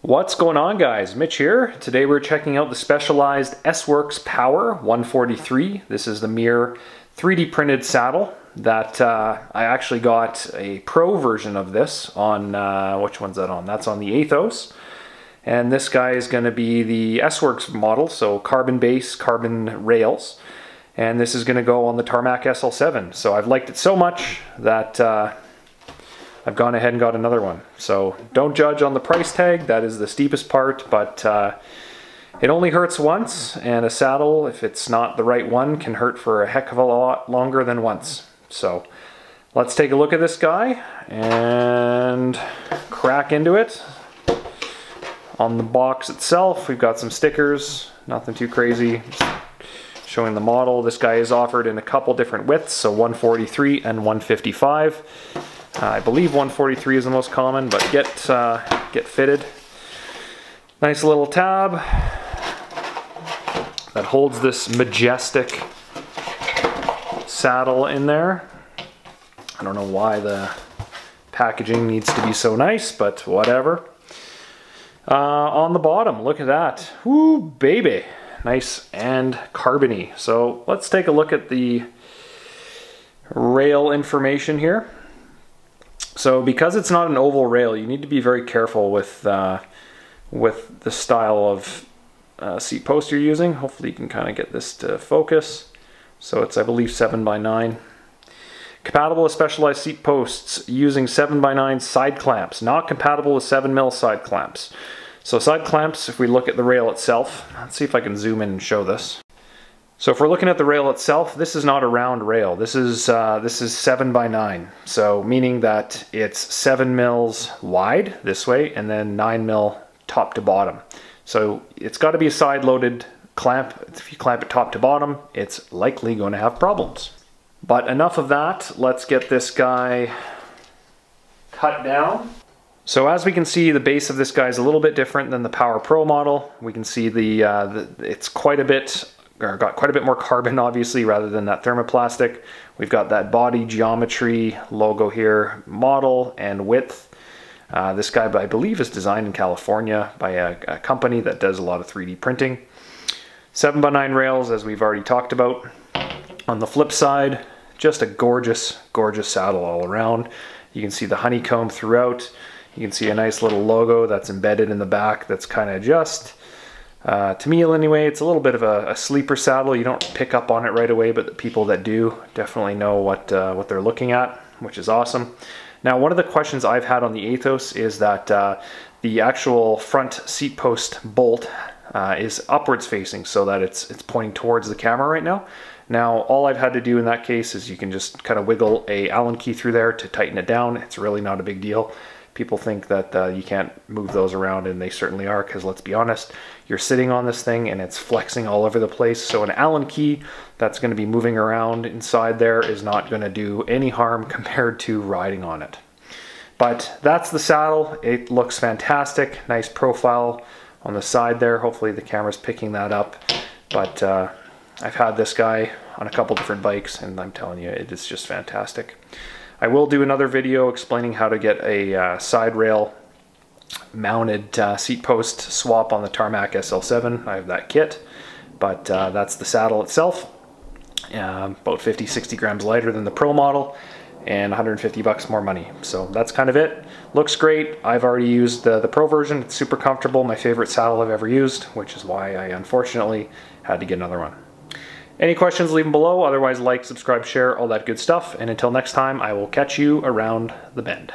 What's going on, guys? Mitch here. Today we're checking out the Specialized S-Works Power 143. This is the Mir 3D printed saddle that I actually got a pro version of this on, which one's that on? That's on the Athos. And this guy is going to be the S-Works model, so carbon base, carbon rails. And this is going to go on the Tarmac SL7. So I've liked it so much that I've gone ahead and got another one. So don't judge on the price tag, that is the steepest part, but it only hurts once, and a saddle, if it's not the right one, can hurt for a heck of a lot longer than once. So let's take a look at this guy and crack into it. On the box itself, we've got some stickers, nothing too crazy, just showing the model. This guy is offered in a couple different widths, so 143 and 155. I believe 143 is the most common, but get fitted. Nice little tab that holds this majestic saddle in there. I don't know why the packaging needs to be so nice, but whatever. On the bottom, look at that. Woo, baby. Nice and carbony. So let's take a look at the rail information here. So because it's not an oval rail, you need to be very careful with the style of seat post you're using. Hopefully you can kind of get this to focus. So it's, I believe, 7x9. Compatible with Specialized seat posts using 7x9 side clamps. Not compatible with 7mm side clamps. So side clamps, if we look at the rail itself, let's see if I can zoom in and show this. So if we're looking at the rail itself, this is not a round rail. This is 7x9. So meaning that it's 7mm wide this way and then 9mm top to bottom. So it's got to be a side-loaded clamp. If you clamp it top to bottom, it's likely going to have problems. But enough of that. Let's get this guy cut down. So as we can see, the base of this guy is a little bit different than the Power Pro model. We can see it's quite a bit, or got quite a bit more carbon, obviously, rather than that thermoplastic. We've got that body geometry logo here, model and width. This guy, I believe, is designed in California by a company that does a lot of 3D printing. 7x9 rails, as we've already talked about. On the flip side, just a gorgeous, gorgeous saddle all around. You can see the honeycomb throughout. You can see a nice little logo that's embedded in the back that's kind of just, to me anyway, it's a little bit of a sleeper saddle. You don't pick up on it right away, but the people that do definitely know what they're looking at, which is awesome. Now, one of the questions I've had on the Athos is that the actual front seat post bolt is upwards facing, so that it's pointing towards the camera right now. Now, all I've had to do in that case is you can just kind of wiggle a Allen key through there to tighten it down. It's really not a big deal. People think that you can't move those around, and they certainly are, because let's be honest, you're sitting on this thing and it's flexing all over the place. So an Allen key that's going to be moving around inside there is not going to do any harm compared to riding on it. But that's the saddle. It looks fantastic. Nice profile on the side there. Hopefully the camera's picking that up. But I've had this guy on a couple different bikes, and I'm telling you, it is just fantastic. I will do another video explaining how to get a side rail mounted seat post swap on the Tarmac SL7. I have that kit, but that's the saddle itself. About 50-60 grams lighter than the Pro model, and 150 bucks more money. So that's kind of it. Looks great. I've already used the Pro version. It's super comfortable. My favorite saddle I've ever used, which is why I unfortunately had to get another one. Any questions, leave them below. Otherwise, like, subscribe, share, all that good stuff. And until next time, I will catch you around the bend.